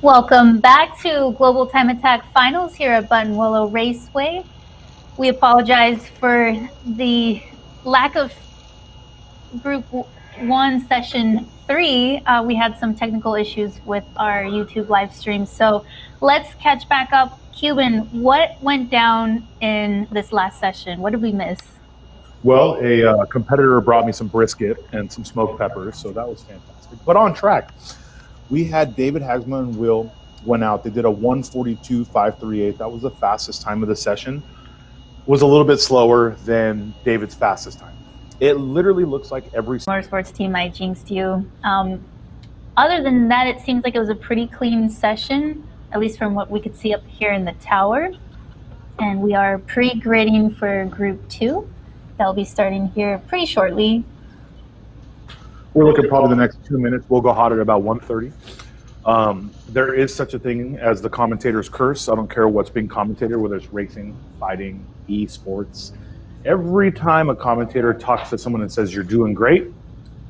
Welcome back to Global Time Attack Finals here at Buttonwillow Raceway. We apologize for the lack of Group 1 Session 3. We had some technical issues with our YouTube live stream, so let's catch back up. Cuban, what went down in this last session? What did we miss? Well, a competitor brought me some brisket and some smoked peppers, so that was fantastic. But on track, we had David Hagsman and Will went out. They did a 1:42.538. That was the fastest time of the session. Was a little bit slower than David's fastest time. It literally looks like every Motorsports team, I jinxed you. Other than that, it seems like it was a pretty clean session, at least from what we could see up here in the tower. And we are pre-gridding for Group 2. That'll be starting here pretty shortly. We're looking probably the next 2 minutes. We'll go hot at about 1:30. There is such a thing as the commentator's curse. I don't care what's being commentated, whether it's racing, fighting, esports. Every time a commentator talks to someone and says, "You're doing great,"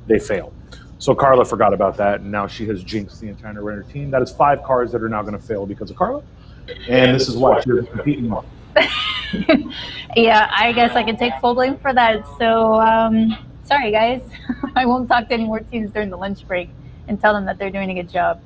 they fail. So Carla forgot about that, and now she has jinxed the entire Renner team. That is 5 cars that are now going to fail because of Carla. And this is why she's competing more. Yeah, I guess I can take full blame for that. So, sorry guys. I won't talk to any more teams during the lunch break and tell them that they're doing a good job.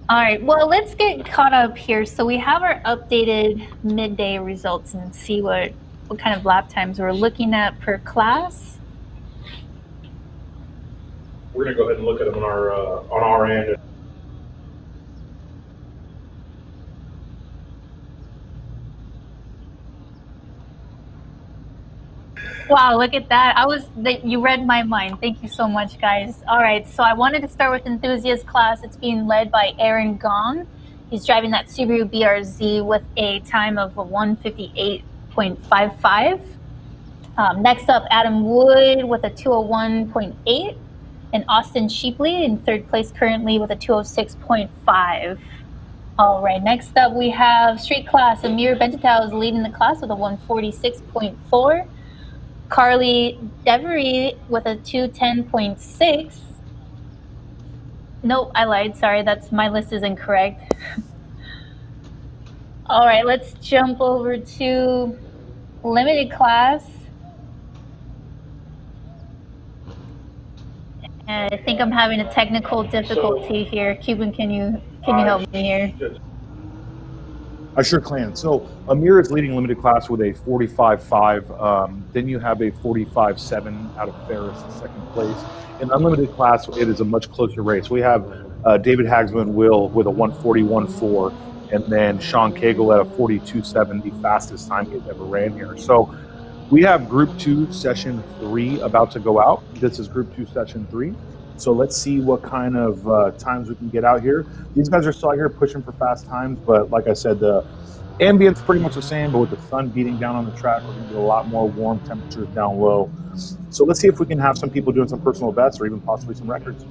All right, well, let's get caught up here. So we have our updated midday results and see what kind of lap times we're looking at per class. We're going to go ahead and look at them on our end. Wow, look at that. You read my mind. Thank you so much, guys. All right, so I wanted to start with enthusiast class. It's being led by Aaron Gong. He's driving that Subaru BRZ with a time of 1:58.55. Next up, Adam Wood with a 2:01.8. And Austin Sheepley in third place currently with a 2:06.5. All right, next up we have street class. Amir Bentatow is leading the class with a 1:46.4. Carly Devery with a 2:10.6. Nope, I lied. Sorry, my list is incorrect. All right, let's jump over to limited class. And I think I'm having a technical difficulty here. Cuban, can you help me here? I sure can. So Amir is leading limited class with a 45.5. Then you have a 45.7 out of Ferris in second place. In unlimited class, it is a much closer race. We have David Hagsman Will with a 1:41.4, and then Sean Cagle at a 42.7, the fastest time he's ever ran here. So we have Group 2 Session 3 about to go out. This is Group 2 Session 3. So let's see what kind of times we can get out here. These guys are still out here pushing for fast times, but like I said, the ambience is pretty much the same, but with the sun beating down on the track, we're going to get a lot more warm temperatures down low. So let's see if we can have some people doing some personal bests or even possibly some records.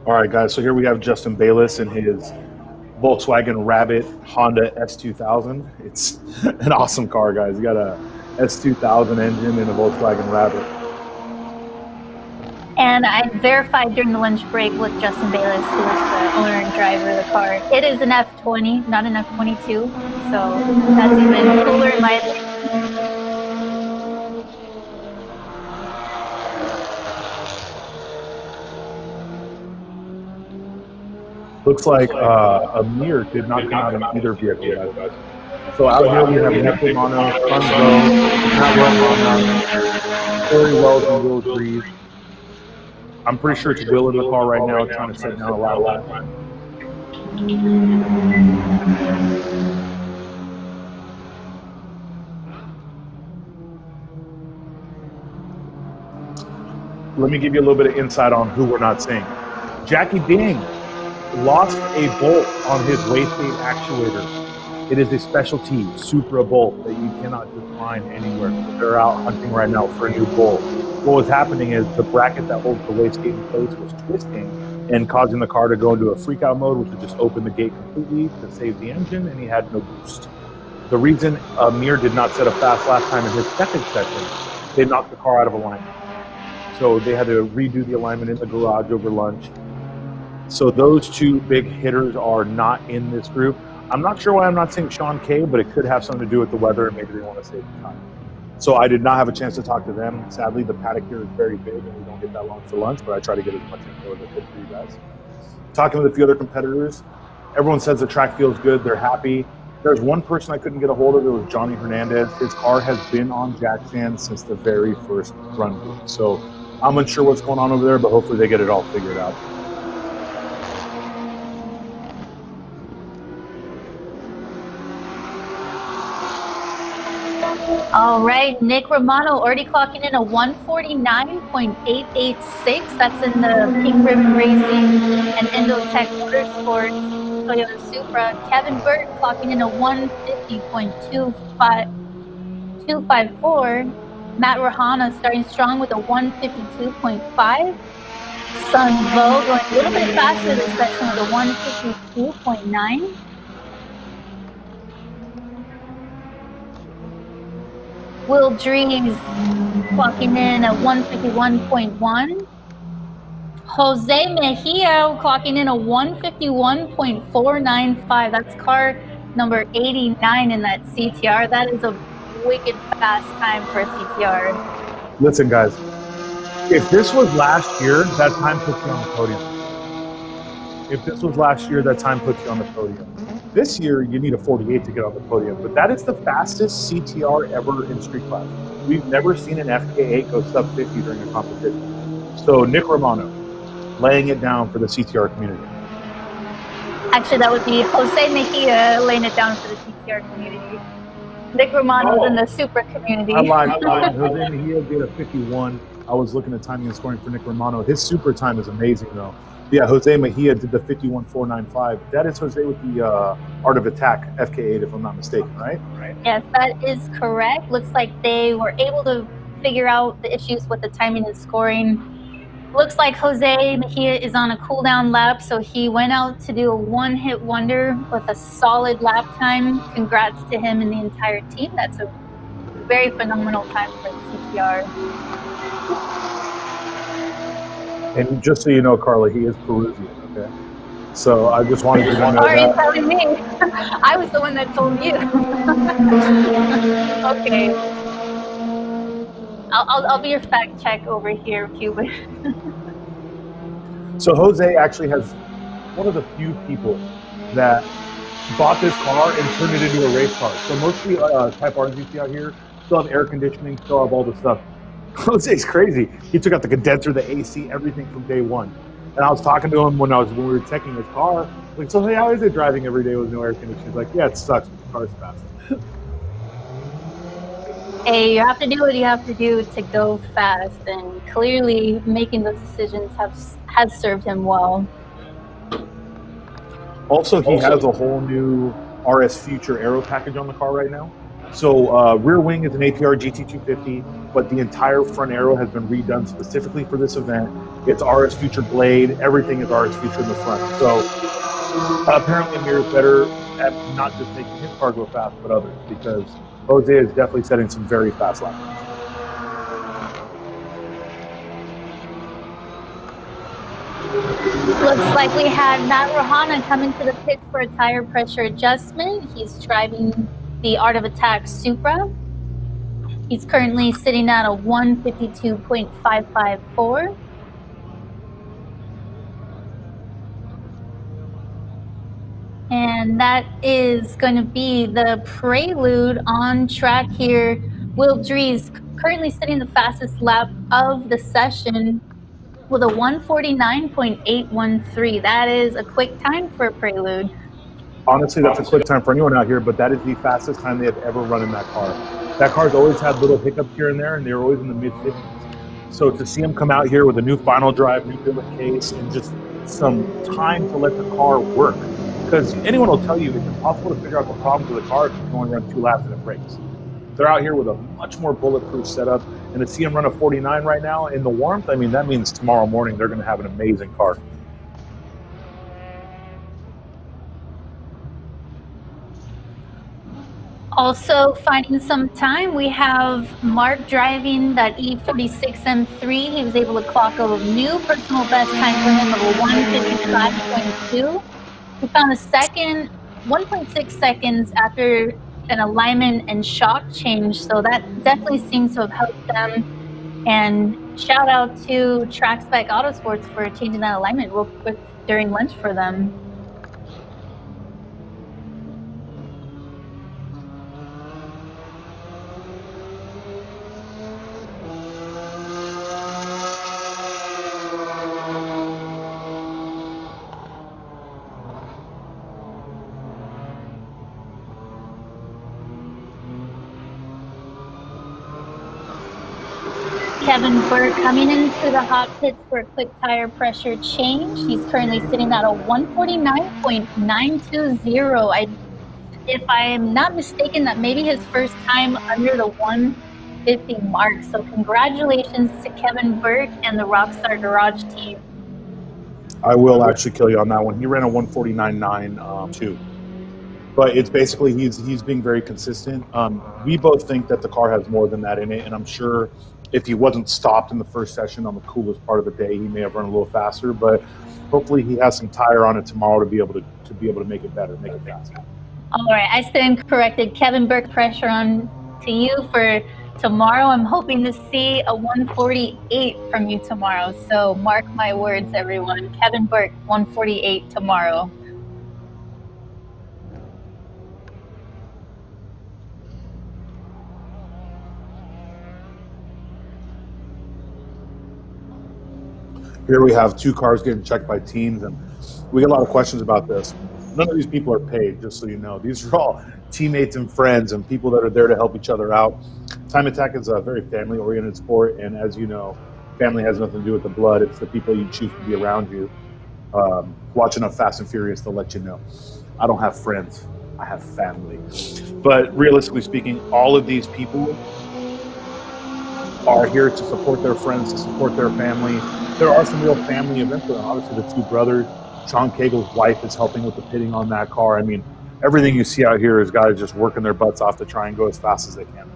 All right, guys, so here we have Justin Bayless in his Volkswagen Rabbit Honda S2000. It's an awesome car, guys. You got a S2000 engine and a Volkswagen Rabbit. And I verified during the lunch break with Justin Bayless, who is the owner and driver of the car. It is an F20, not an F22, so that's even cooler in my opinion. Looks like Amir did not come out in either vehicle, guys. So out here we have Nick Romano, Sunzo, Matt Romano, Corey Wells, and Will Greaves. I'm pretty sure it's Will in the car right now trying to set down a lap line. Let me give you a little bit of insight on who we're not seeing. Jackie Ding lost a bolt on his wastegate actuator. It is a specialty Supra bolt that you cannot just find anywhere. They're out hunting right now for a new bolt. What was happening is the bracket that holds the wastegate in place was twisting and causing the car to go into a freakout mode, which would just open the gate completely to save the engine, and he had no boost. The reason Amir did not set a fast lap time in his second session, they knocked the car out of alignment. So they had to redo the alignment in the garage over lunch. So those two big hitters are not in this group. I'm not sure why I'm not seeing Sean K, but it could have something to do with the weather and maybe they want to save time. So I did not have a chance to talk to them. Sadly, the paddock here is very big and we don't get that long for lunch, but I try to get as much info as I could for you guys. Talking with a few other competitors, everyone says the track feels good, they're happy. There's one person I couldn't get a hold of, it was Johnny Hernandez. His car has been on jack stands since the very first run group. So I'm unsure what's going on over there, but hopefully they get it all figured out. All right, Nick Romano already clocking in a 149.886. That's in the Pink Ribbon Racing and Endotech Motorsports Toyota Supra. Kevin Burt clocking in a 150.254. Matt Rahana starting strong with a 152.5. Sun Vo going a little bit faster this section with a 152.9. Will Drees clocking in at 151.1. Jose Mejia clocking in a 151.495. That's car number 89 in that CTR. That is a wicked fast time for a CTR. Listen, guys, if this was last year, that time puts you on the podium. If this was last year, that time puts you on the podium. This year, you need a 48 to get on the podium, but that is the fastest CTR ever in street class. We've never seen an FK8 go sub 50 during a competition. So Nick Romano, laying it down for the CTR community. Actually, that would be Jose Mejia laying it down for the CTR community. Nick Romano's in the Supra community. I lied. Jose Mejia did a 51. I was looking at timing and scoring for Nick Romano. His Supra time is amazing, though. Yeah, Jose Mejia did the 51.495. That is Jose with the Art of Attack FK8, if I'm not mistaken, right? Yes, that is correct. Looks like they were able to figure out the issues with the timing and scoring. Looks like Jose Mejia is on a cool down lap, so he went out to do a one-hit wonder with a solid lap time. Congrats to him and the entire team. That's a very phenomenal time for the CTR. And just so you know, Carla, he is Peruvian, okay? So I just wanted you to know that. Are you telling me? I was the one that told you. Okay. I'll be your fact check over here, Cuban. So Jose actually has one of the few people that bought this car and turned it into a race car. So mostly Type R's you see out here still have air conditioning, still have all the stuff. Jose's crazy. He took out the condenser, the AC, everything from day one. And I was talking to him when we were checking his car. Like, so hey, how is it driving every day with no air conditioning? He's like, yeah, it sucks, but the car's fast. Hey, you have to do what you have to do to go fast, and clearly making those decisions has served him well. Also, he has a whole new RS Future aero package on the car right now. So rear wing is an APR GT250, but the entire front aero has been redone specifically for this event. It's RS Future blade. Everything is RS Future in the front. So Apparently, Amir is better at not just making his car go fast, but others, because Jose is definitely setting some very fast laps. Looks like we had Matt Rohana come into the pit for a tire pressure adjustment. He's driving the Art of Attack Supra. He's currently sitting at a 152.554. And that is going to be the prelude on track here. Will Dries currently sitting the fastest lap of the session with a 149.813. That is a quick time for a prelude. Honestly, that's a quick time for anyone out here, but that is the fastest time they have ever run in that car. That car's always had little hiccups here and there, and they're always in the mid-50s. So to see him come out here with a new final drive, new billet case, and just some time to let the car work. Because anyone will tell you it's impossible to figure out the problems with the car if you can only run 2 laps and it breaks. They're out here with a much more bulletproof setup, and to see him run a 49 right now in the warmth, I mean, that means tomorrow morning they're going to have an amazing car. Also finding some time, we have Mark driving that E46 M3. He was able to clock a new personal best time for him of a 155.2. He found a second 1.6 seconds after an alignment and shock change, so that definitely seems to have helped them. And shout out to TrackSpec Autosports for changing that alignment real quick during lunch for them. Kevin Burt coming into the hot pits for a quick tire pressure change. He's currently sitting at a 149.920. If I'm not mistaken, that may be his first time under the 150 mark. So congratulations to Kevin Burt and the Rockstar Garage team. I will actually kill you on that one. He ran a 149.9 too. But it's basically he's being very consistent. We both think that the car has more than that in it, and I'm sure if he wasn't stopped in the first session on the coolest part of the day, he may have run a little faster. But hopefully, he has some tire on it tomorrow to be able to make it better, make it faster. All right, I stand corrected. Kevin Burke, pressure on to you for tomorrow. I'm hoping to see a 148 from you tomorrow. So mark my words, everyone. Kevin Burke, 148 tomorrow. Here we have 2 cars getting checked by teams, and we get a lot of questions about this. None of these people are paid, just so you know. These are all teammates and friends and people that are there to help each other out. Time Attack is a very family-oriented sport, and as you know, family has nothing to do with the blood. It's the people you choose to be around you. Watch enough Fast and Furious to let you know. I don't have friends. I have family. But realistically speaking, all of these people are here to support their friends, to support their family. There are some real family events going on. Obviously, the 2 brothers. Sean Cagle's wife is helping with the pitting on that car. I mean, everything you see out here is guys just working their butts off to try and go as fast as they can.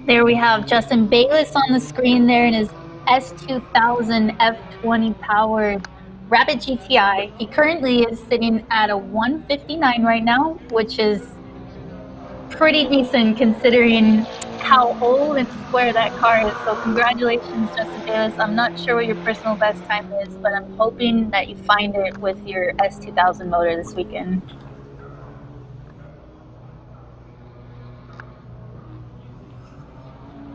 There we have Justin Bayless on the screen there in his S2000 F20 powered Rapid GTI. He currently is sitting at a 159 right now, which is pretty decent considering how old and square that car is. So congratulations, Justin Bayless. I'm not sure what your personal best time is, but I'm hoping that you find it with your S2000 motor this weekend.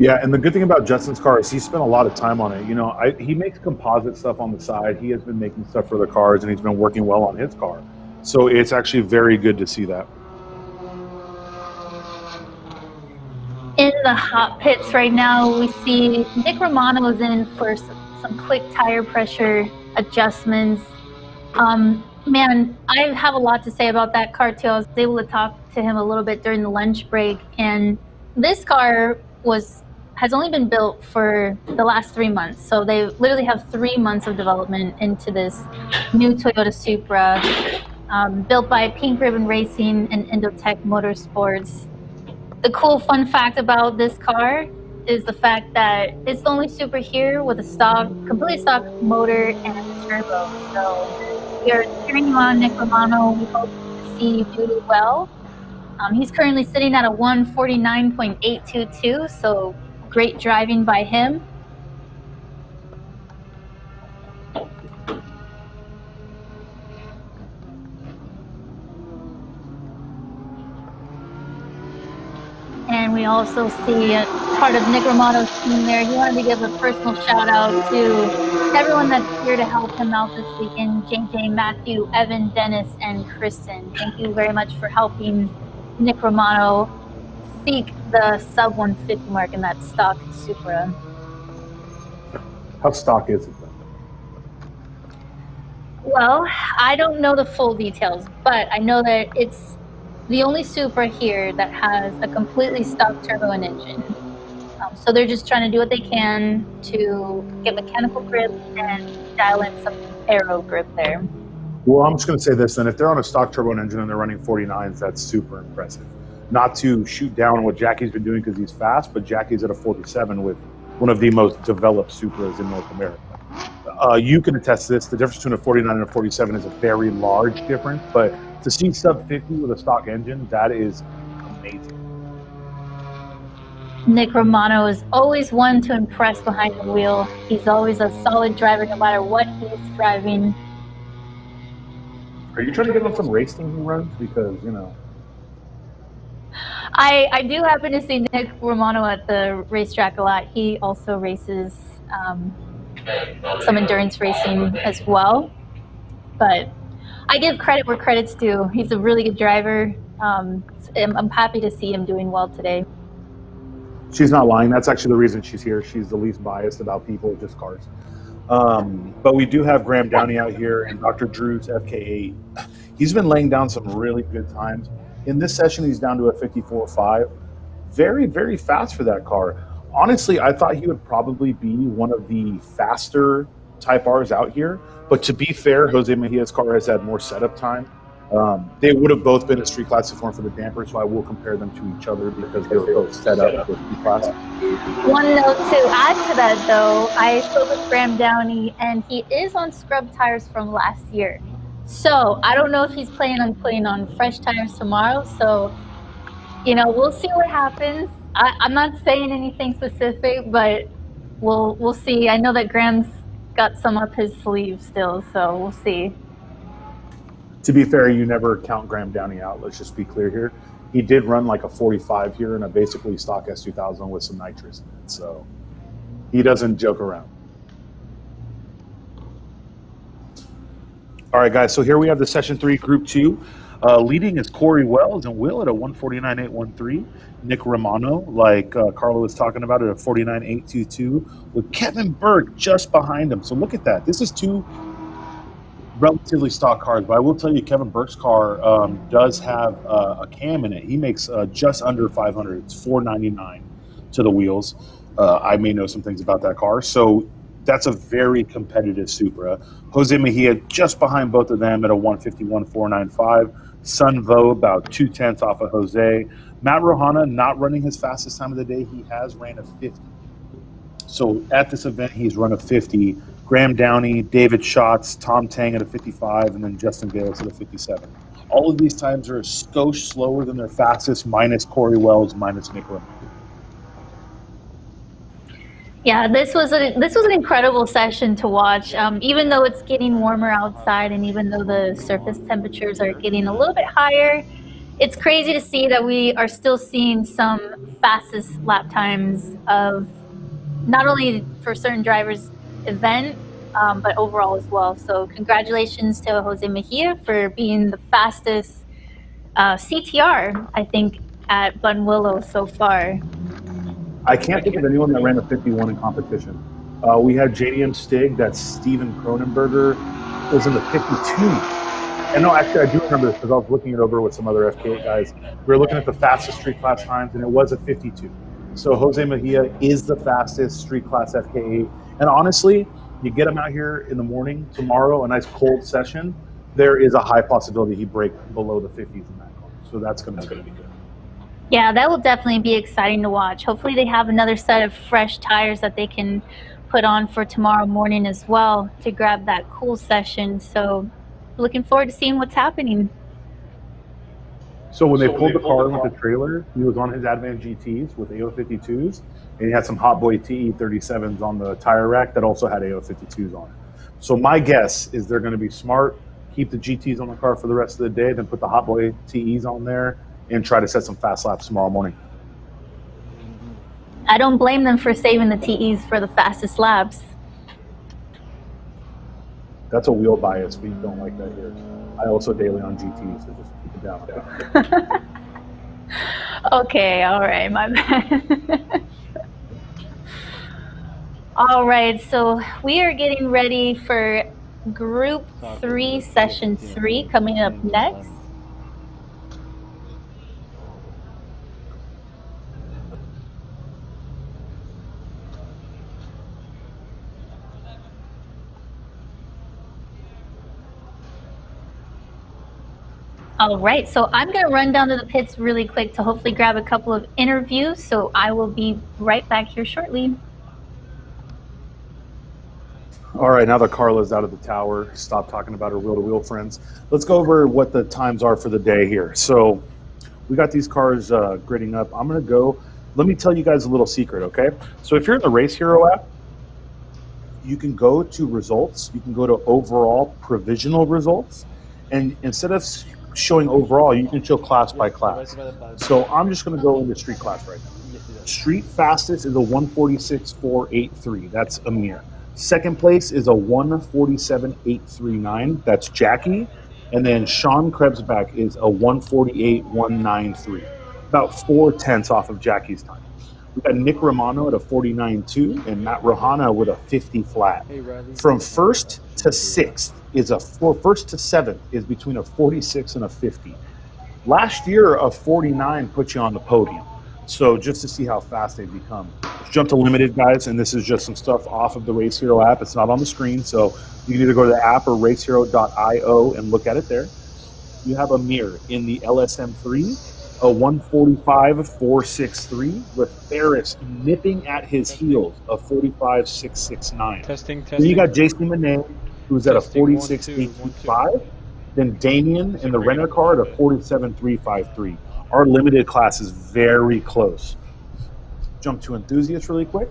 Yeah, and the good thing about Justin's car is he spent a lot of time on it. You know, he makes composite stuff on the side. He has been making stuff for the cars, and he's been working well on his car. So it's actually very good to see that. In the hot pits right now. We see Nick Romano's in for some quick tire pressure adjustments. Man, I have a lot to say about that car too. I was able to talk to him a little bit during the lunch break, and this car has only been built for the last 3 months. So they literally have 3 months of development into this new Toyota Supra, built by Pink Ribbon Racing and Endotech Motorsports. The cool fun fact about this car is the fact that it's the only Supra here with a completely stock motor and turbo. So we are cheering you on, Nick Romano. We hope to see you do well. He's currently sitting at a 149.822, so great driving by him. And we also see part of Nick Romano's team there. He wanted to give a personal shout out to everyone that's here to help him out this weekend: JJ, Matthew, Evan, Dennis, and Kristen. Thank you very much for helping Nick Romano seek the sub 150 mark in that stock Supra. How stock is it then? Well, I don't know the full details, but I know that it's the only Supra here that has a completely stock turbo and engine. So they're just trying to do what they can to get mechanical grip and dial in some aero grip there. Well, I'm just going to say this then. If they're on a stock turbo engine and they're running 49s, that's super impressive. Not to shoot down what Jackie's been doing because he's fast, but Jackie's at a 47 with one of the most developed Supras in North America. You can attest to this. The difference between a 49 and a 47 is a very large difference, but to see sub 50 with a stock engine, that is amazing. Nick Romano is always one to impress behind the wheel. He's always a solid driver no matter what he's driving. Are you trying to get on some race team he runs? Because, you know. I do happen to see Nick Romano at the racetrack a lot. He also races some endurance racing as well. But I give credit where credit's due. He's a really good driver. I'm happy to see him doing well today. She's not lying. That's actually the reason she's here. She's the least biased about people, just cars. But we do have Graham Downey out here and Dr. Drew's FK8. He's been laying down some really good times. In this session, he's down to a 54.5. Very, very fast for that car. Honestly, I thought he would probably be one of the faster Type Rs out here. But to be fair, Jose Mejia's car has had more setup time. They would have both been a street class form for the damper, so I will compare them to each other because they were both set up for street class. One note to add to that, though, I spoke with Graham Downey, and he is on scrub tires from last year. So I don't know if he's planning on putting on fresh tires tomorrow. So, you know, we'll see what happens. I'm not saying anything specific, but we'll see. I know that Graham's got some up his sleeve still, so we'll see. To be fair, you never count Graham Downey out. Let's just be clear here. He did run like a 45 here in a basically stock S2000 with some nitrous in it, so he doesn't joke around. All right, guys, so here we have the Session 3 Group 2. Leading is Corey Wells and Will at a 149.813. Nick Romano, like Carlo was talking about, at a 49.822, with Kevin Burt just behind him. So look at that. This is two relatively stock cars, but I will tell you Kevin Burke's car does have a cam in it. He makes just under 500. It's 499 to the wheels. I may know some things about that car. So that's a very competitive Supra. Jose Mejia just behind both of them at a 151.495. Sun Vo about 2/10 off of Jose. Matt Rohana not running his fastest time of the day. He has ran a 50. So at this event, he's run a 50. Graham Downey, David Schatz, Tom Tang at a 55, and then Justin Bayless at a 57. All of these times are a skosh slower than their fastest, minus Corey Wells, minus Nick Romano. Yeah, this was an incredible session to watch. Even though it's getting warmer outside, and even though the surface temperatures are getting a little bit higher, it's crazy to see that we are still seeing some fastest lap times of not only for certain drivers event, but overall as well. So congratulations to Jose Mejia for being the fastest CTR, I think, at Buttonwillow so far. I can't think of anyone that ran a 51 in competition. We had JDM Stig, that's Steven Cronenberger, was in the 52. And no, actually, I do remember this because I was looking it over with some other FK8 guys. We were looking at the fastest street class times, and it was a 52. So Jose Mejia is the fastest street class FK8. And honestly, you get him out here in the morning tomorrow, a nice cold session, there is a high possibility he break below the 50s in that car. So that's going to be good. Yeah, that will definitely be exciting to watch. Hopefully they have another set of fresh tires that they can put on for tomorrow morning as well to grab that cool session. So looking forward to seeing what's happening. So when they pulled the car with the trailer, he was on his Advan GTs with AO52s, and he had some Hot Boy TE37s on the tire rack that also had AO52s on it. So my guess is they're going to be smart, keep the GTs on the car for the rest of the day, then put the Hot Boy TEs on there, and try to set some fast laps tomorrow morning. I don't blame them for saving the TEs for the fastest laps. That's a wheel bias. We don't like that here. I also daily on GTs, so just keep it down. Okay, all right, my bad. All right, so we are getting ready for Group 3, Session 3 coming up next. All right, so I'm going to run down to the pits really quick to hopefully grab a couple of interviews, so I will be right back here shortly. All right, now that Carla's out of the tower, stop talking about her wheel-to-wheel friends. Let's go over what the times are for the day here. So we got these cars gridding up. I'm going to go. Let me tell you guys a little secret, okay? So if you're in the Race Hero app, you can go to results. You can go to overall provisional results. And instead of showing overall, you can show class by class. So I'm just going to go into street class right now. Street fastest is a 146.483. That's Amir. Second place is a 147.839. That's Jackie. And then Sean Krebsback is a 148.193. About 4/10 off of Jackie's time. We got Nick Romano at a 49.2 and Matt Rohana with a 50 flat. From first to sixth is first to seventh is between a 46 and a 50. Last year, a 49 put you on the podium. So just to see how fast they've become. Let's jump to limited, guys, and this is just some stuff off of the Race Hero app. It's not on the screen, so you can either go to the app or racehero.io and look at it there. You have Amir in the LSM3, a 145.463 with Ferris nipping at his heels, a 45.669. Testing. Then you got Jason Monet, who's at a 46.825. Then Damien in the rental car at a 47.353. Our limited class is very close. Jump to enthusiasts really quick.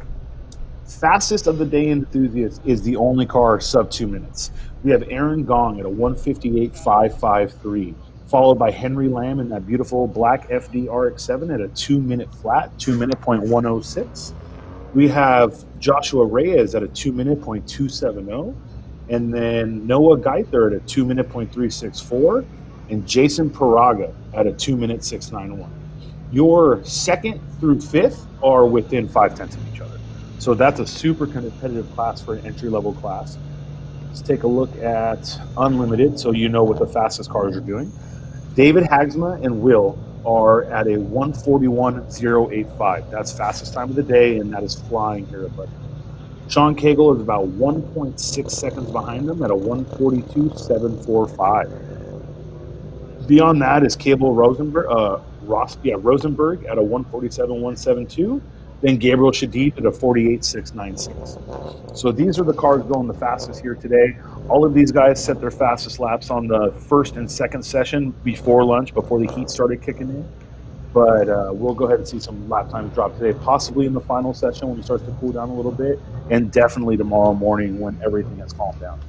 Fastest of the day enthusiast is the only car sub 2 minutes. We have Aaron Gong at a 158.553, followed by Henry Lamb in that beautiful black FD RX-7 at a 2 minute flat, 2 minute .106. We have Joshua Reyes at a 2 minute .270, and then Noah Geither at a 2 minute .364, and Jason Paraga at a 2 minute .691. Your second through fifth are within 5/10 of each other. So that's a super competitive class for an entry-level class. Let's take a look at Unlimited so you know what the fastest cars are doing. David Hagsma and Will are at a 141.085. That's fastest time of the day, and that is flying here at Buttonwillow. Sean Cagle is about 1.6 seconds behind them at a 142.745. Beyond that is Cable Rosenberg at a 147.172. Then Gabriel Shadid at a 48.696. So these are the cars going the fastest here today. All of these guys set their fastest laps on the first and second session before lunch, before the heat started kicking in. But we'll go ahead and see some lap times drop today, possibly in the final session when it starts to cool down a little bit, and definitely tomorrow morning when everything has calmed down.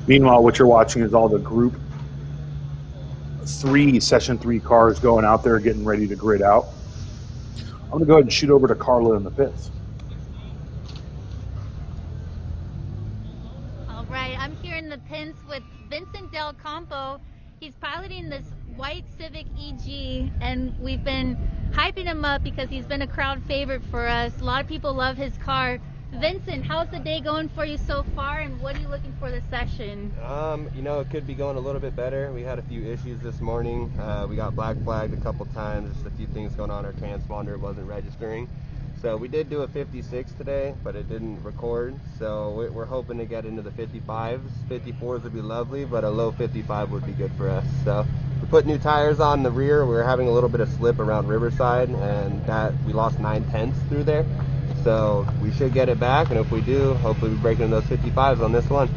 Meanwhile, what you're watching is all the Group 3 Session 3 cars going out there getting ready to grid out. I'm going to go ahead and shoot over to Carla in the pits. All right, I'm here in the pits with Vincent Del Campo. He's piloting this white Civic EG, and we've been hyping him up because he's been a crowd favorite for us. A lot of people love his car. Vincent, how's the day going for you so far, and what are you looking for this session? You know, it could be going a little bit better. We had a few issues this morning. We got black flagged a couple times. Just a few things going on. Our transponder wasn't registering. So we did do a 56 today, but it didn't record. So we're hoping to get into the 55s. 54s would be lovely, but a low 55 would be good for us. So we put new tires on the rear. We were having a little bit of slip around Riverside, and that we lost 9/10 through there. So we should get it back, and if we do, hopefully we break into those 55s on this one.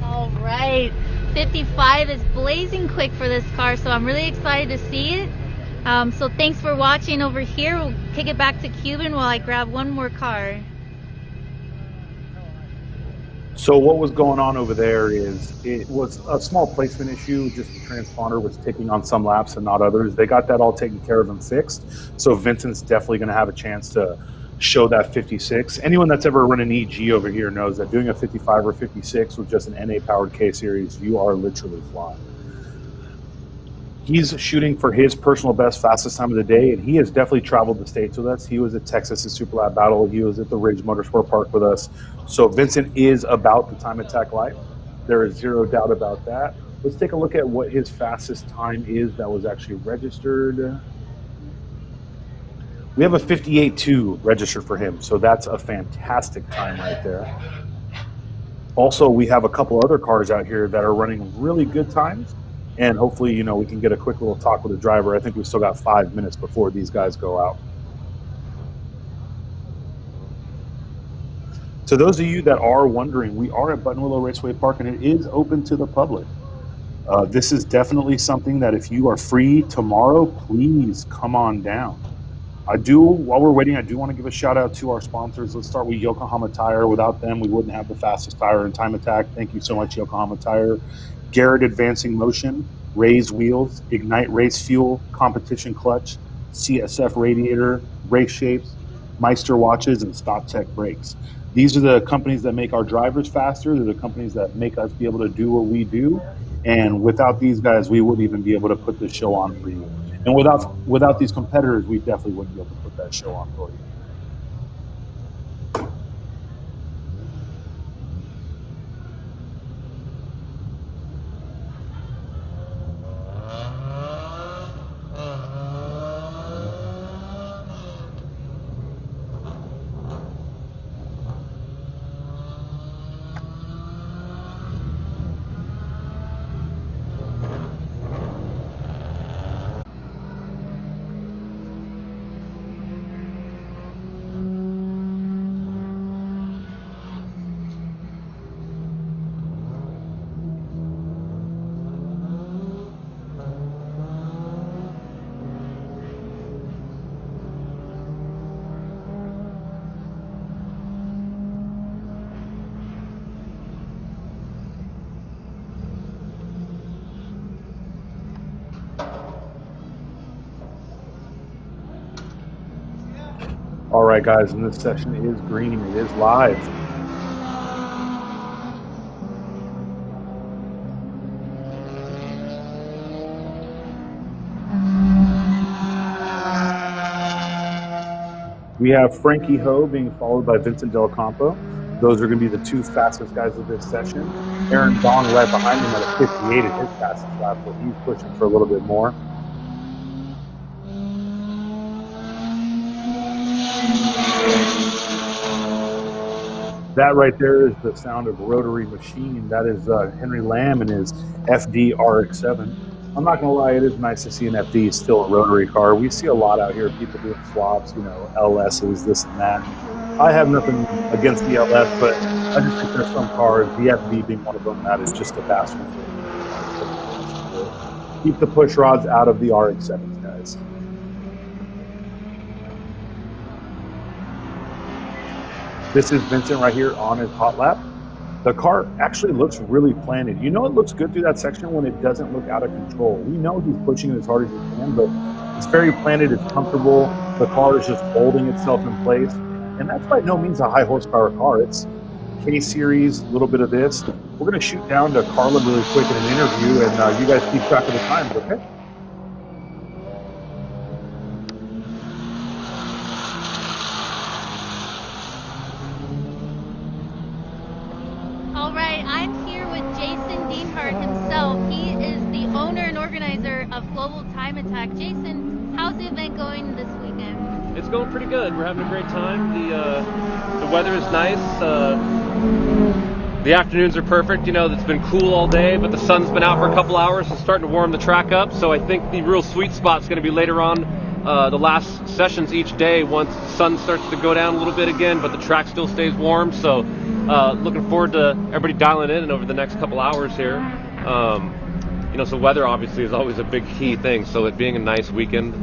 All right, 55 is blazing quick for this car, so I'm really excited to see it. So thanks for watching over here. We'll kick it back to Cuban while I grab one more car. So what was going on over there is it was a small placement issue. Just the transponder was taking on some laps and not others. They got that all taken care of and fixed. So Vincent's definitely going to have a chance to show that 56. Anyone that's ever run an EG over here knows that doing a 55 or 56 with just an NA powered K series, you are literally flying. He's shooting for his personal best, fastest time of the day, and he has definitely traveled the states with us. He was at Texas at Super Lab Battle. He was at the Ridge Motorsport Park with us. So Vincent is about the time attack life. There is zero doubt about that. Let's take a look at what his fastest time is that was actually registered. We have a 58.2 registered for him, so that's a fantastic time right there. Also, we have a couple other cars out here that are running really good times, and hopefully, you know, we can get a quick little talk with the driver. I think we've still got 5 minutes before these guys go out. To those of you that are wondering, we are at Buttonwillow Raceway Park, and it is open to the public. This is definitely something that if you are free tomorrow, please come on down. While we're waiting, I do want to give a shout out to our sponsors. Let's start with Yokohama Tire. Without them, we wouldn't have the fastest tire in time attack. Thank you so much, Yokohama Tire. Garrett Advancing Motion, Raise Wheels, Ignite Race Fuel, Competition Clutch, CSF Radiator, Race Shapes, Meister Watches, and Stop Tech Brakes. These are the companies that make our drivers faster. They're the companies that make us be able to do what we do. And without these guys, we wouldn't even be able to put this show on for you. And without these competitors, we definitely wouldn't be able to put that show on for you. All right, guys, and this session is green. It is live. We have Frankie Ho being followed by Vincent Del Campo. Those are going to be the two fastest guys of this session. Aaron Dong right behind him at a 58 at his fastest lap, so he's pushing for a little bit more. That right there is the sound of Rotary Machine. That is Henry Lamb and his FD RX-7. I'm not gonna lie, it is nice to see an FD still a rotary car. We see a lot out here, people doing swaps, you know, LSs, this and that. I have nothing against the LS, but I just think there's some cars, the FD being one of them, that is just a bastard. Keep the push rods out of the RX-7s, guys. This is Vincent right here on his hot lap. The car actually looks really planted. You know it looks good through that section when it doesn't look out of control. We know he's pushing it as hard as he can, but it's very planted, it's comfortable. The car is just holding itself in place. And that's by no means a high horsepower car. It's K-Series, a little bit of this. We're going to shoot down to Carlin really quick in an interview, and you guys keep track of the times, okay? All right, I'm here with Jason Deanhart himself. He is the owner and organizer of Global Time Attack. Jason, how's the event going this weekend? It's going pretty good. We're having a great time. The weather is nice. The afternoons are perfect. You know, it's been cool all day, but the sun's been out for a couple hours and starting to warm the track up. So I think the real sweet spot's going to be later on, the last sessions each day once the sun starts to go down a little bit again, but the track still stays warm. So looking forward to everybody dialing in over the next couple hours here. You know, so weather obviously is always a big key thing. So it being a nice weekend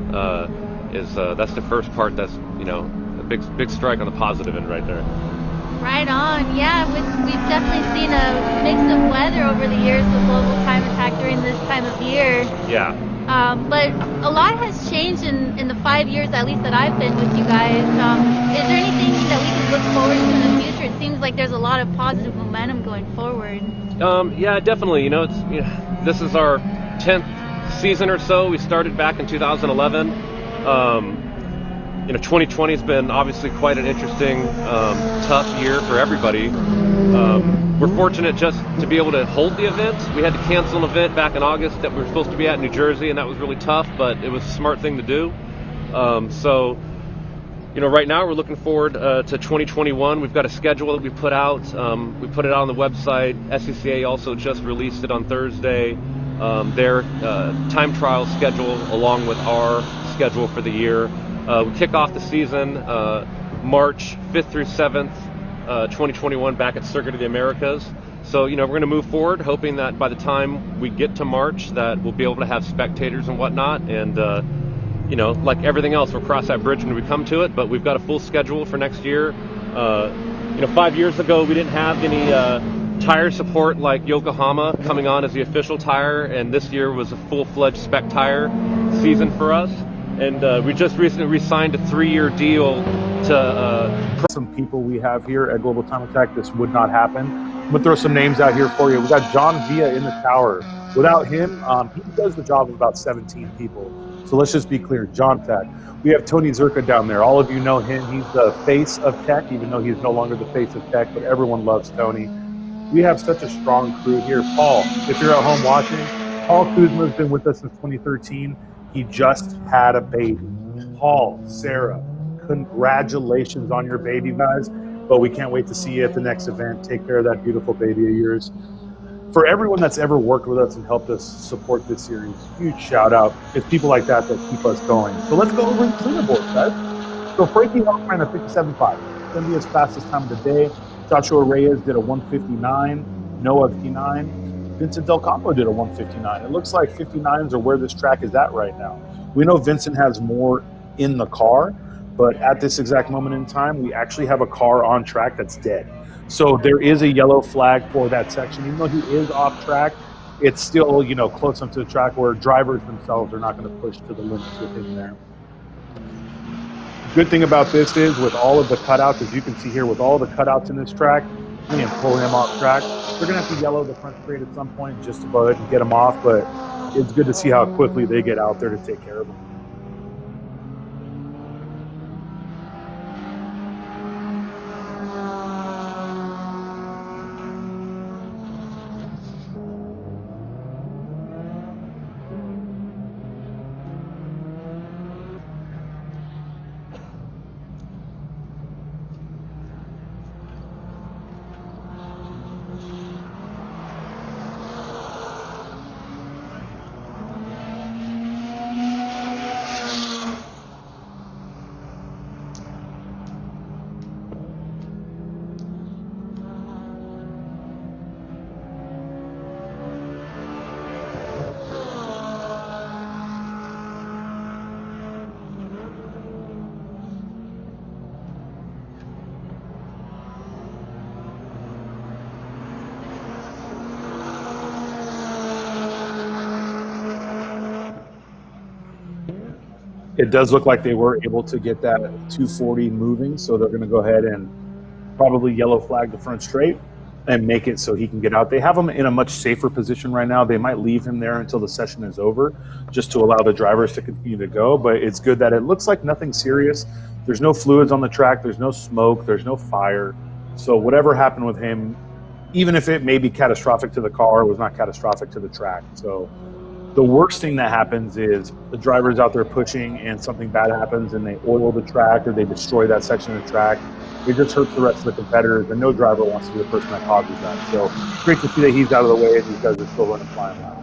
that's the first part. That's, you know, a big strike on the positive end right there. Right on. Yeah, we've definitely seen a mix of weather over the years with Global Time Attack during this time of year. Yeah. But a lot has changed in the 5 years, at least, that I've been with you guys. Is there anything that we can look forward to in the future? It seems like there's a lot of positive momentum going forward. Yeah, definitely. You know, this is our 10th season or so. We started back in 2011. You know, 2020 has been obviously quite an interesting, tough year for everybody. We're fortunate just to be able to hold the event. We had to cancel an event back in August that we were supposed to be at in New Jersey, and that was really tough, but it was a smart thing to do. So, you know, right now we're looking forward to 2021. We've got a schedule that we put out. We put it out on the website. SCCA also just released it on Thursday. Their time trial schedule along with our schedule for the year. We kick off the season March 5th through 7th, 2021 back at Circuit of the Americas. So, you know, we're going to move forward, hoping that by the time we get to March that we'll be able to have spectators and whatnot. And, you know, like everything else, we'll cross that bridge when we come to it. But we've got a full schedule for next year. You know, 5 years ago, we didn't have any tire support like Yokohama coming on as the official tire. And this year was a full-fledged spec tire season for us. And we just recently re-signed a 3-year deal to... Some people we have here at Global Time Attack, this would not happen. I'm going to throw some names out here for you. We got John Villa in the tower. Without him, he does the job of about 17 people. So let's just be clear, John Tech. We have Tony Zerka down there. All of you know him. He's the face of tech, even though he's no longer the face of tech, but everyone loves Tony. We have such a strong crew here. Paul, if you're at home watching, Paul Kuzma's been with us since 2013. He just had a baby. Paul, Sarah, congratulations on your baby, guys. But we can't wait to see you at the next event. Take care of that beautiful baby of yours. For everyone that's ever worked with us and helped us support this series, huge shout out. It's people like that that keep us going. So let's go over the leaderboard, guys. So Frankie Hoff ran a 57.5. It's going to be his fastest time of the day. Joshua Reyes did a 159. Noah 59. Vincent Del Campo did a 159. It looks like 59s are where this track is at right now. We know Vincent has more in the car, but at this exact moment in time, we actually have a car on track that's dead. So there is a yellow flag for that section. Even though he is off track, it's still, you know, close up to the track where drivers themselves are not going to push to the limits with him there. Good thing about this is with all of the cutouts, as you can see here, with all the cutouts in this track, we can pull him off track. They're going to have to yellow the front straight at some point just to go ahead and get him off, but it's good to see how quickly they get out there to take care of him. It does look like they were able to get that 240 moving, so they're going to go ahead and probably yellow flag the front straight and make it so he can get out. They have him in a much safer position right now. They might leave him there until the session is over just to allow the drivers to continue to go, but it's good that it looks like nothing serious. There's no fluids on the track. There's no smoke. There's no fire. So whatever happened with him, even if it may be catastrophic to the car, it was not catastrophic to the track. So the worst thing that happens is the driver's out there pushing and something bad happens and they oil the track or they destroy that section of the track. It just hurts the rest of the competitors, and no driver wants to be the person that causes that. So great to see that he's out of the way and these guys are still running flying laps.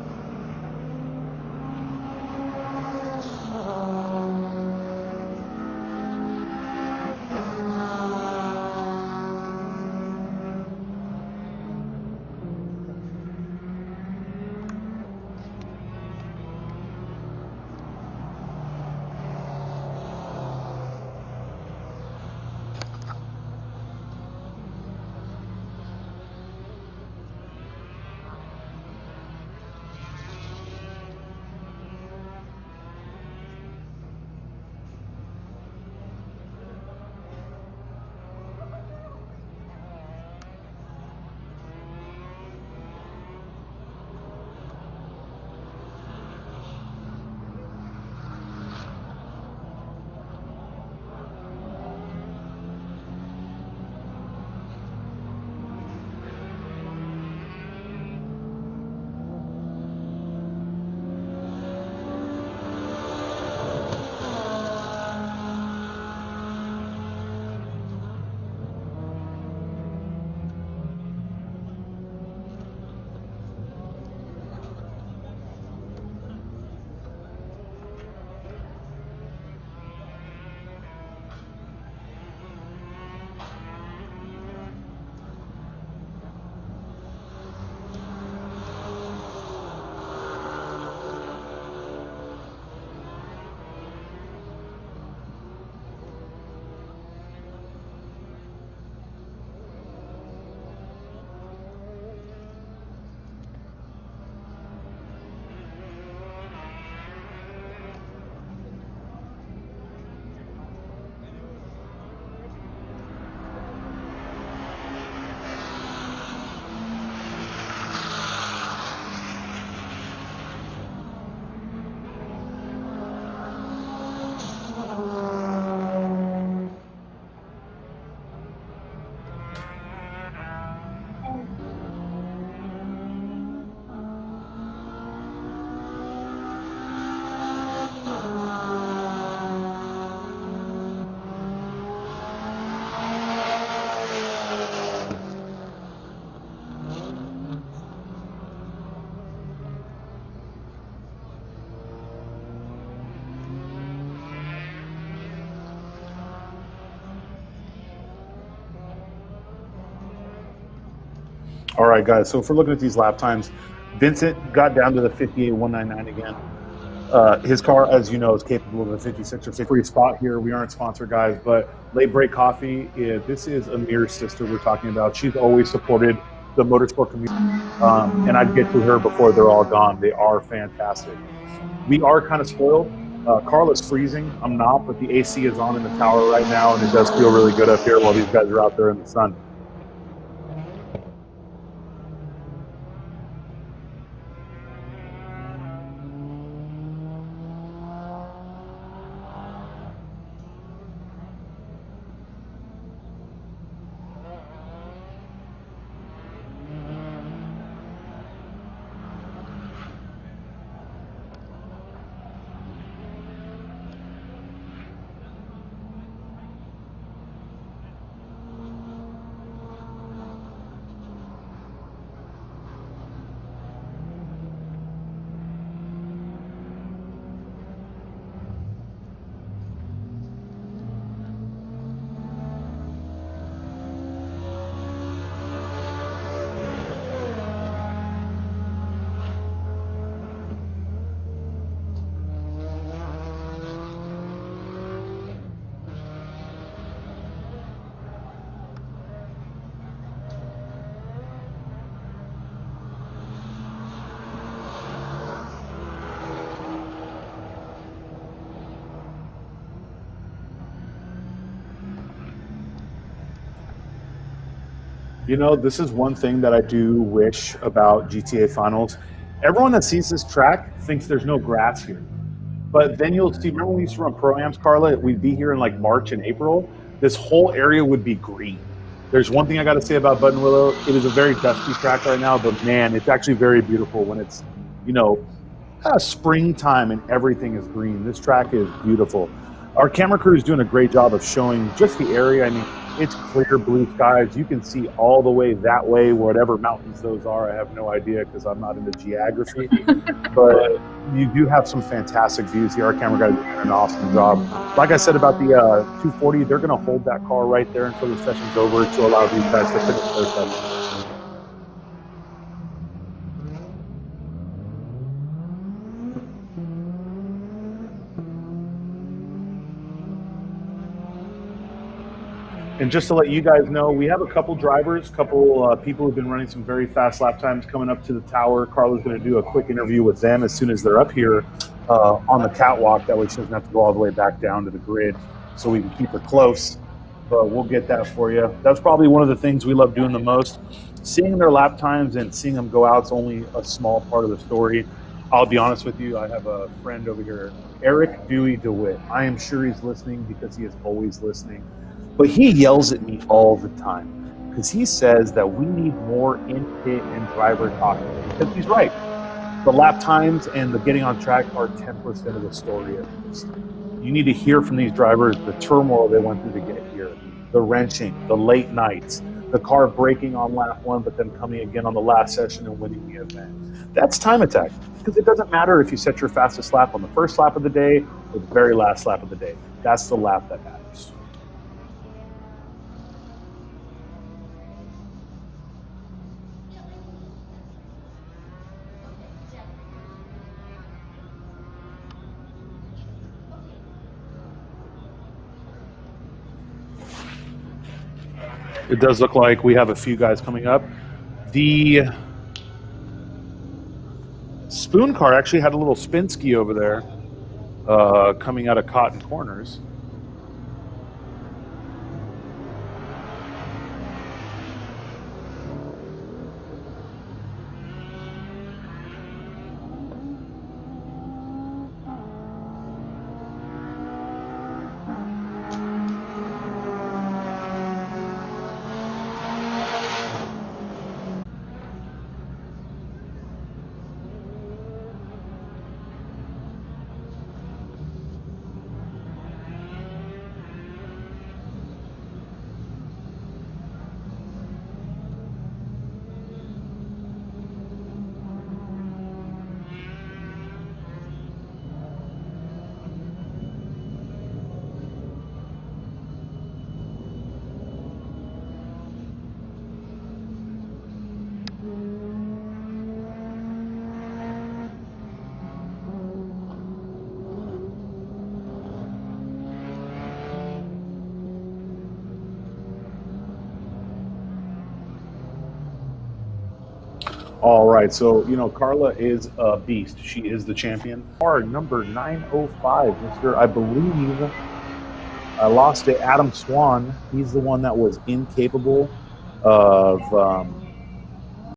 All right, guys. So if we're looking at these lap times, Vincent got down to the 58.199 again. His car, as you know, is capable of a 56 or 50. Free spot here. We aren't sponsored, guys, but Late Break Coffee. This is Amir's sister we're talking about. She's always supported the motorsport community, and I'd get to her before they're all gone. They are fantastic. We are kind of spoiled. Carl is freezing. I'm not, but the AC is on in the tower right now, and it does feel really good up here while these guys are out there in the sun. You know, this is one thing that I do wish about GTA Finals. Everyone that sees this track thinks there's no grass here. But then you'll see, remember when we used to run Pro-Ams, Carla? We'd be here in like March and April. This whole area would be green. There's one thing I got to say about Buttonwillow. It is a very dusty track right now, but man, it's actually very beautiful when it's, you know, springtime and everything is green. This track is beautiful. Our camera crew is doing a great job of showing just the area. I mean, it's clear blue skies. You can see all the way that way, whatever mountains those are. I have no idea because I'm not into geography. But you do have some fantastic views here. Our camera guy is doing an awesome job. Like I said about the 240, they're going to hold that car right there until the session's over to allow these guys to finish their session. And just to let you guys know, we have a couple drivers, people who've been running some very fast lap times coming up to the tower. Carla's going to do a quick interview with them as soon as they're up here on the catwalk. That way she doesn't have to go all the way back down to the grid so we can keep her close. But we'll get that for you. That's probably one of the things we love doing the most. Seeing their lap times and seeing them go out is only a small part of the story. I'll be honest with you, I have a friend over here, Eric Dewey DeWitt. I am sure he's listening because he is always listening. But he yells at me all the time because he says that we need more in-pit and driver talking. Because he's right. The lap times and the getting on track are 10% of the story at least. You need to hear from these drivers the turmoil they went through to get here, the wrenching, the late nights, the car breaking on lap one but then coming again on the last session and winning the event. That's time attack because it doesn't matter if you set your fastest lap on the first lap of the day or the very last lap of the day. That's the lap that matters. It does look like we have a few guys coming up. The Spoon car actually had a little spin ski over there coming out of Cotton Corners. All right, so, you know, Carla is a beast. She is the champion. Car number 905, Mr. I believe I lost it, Adam Swan. He's the one that was incapable of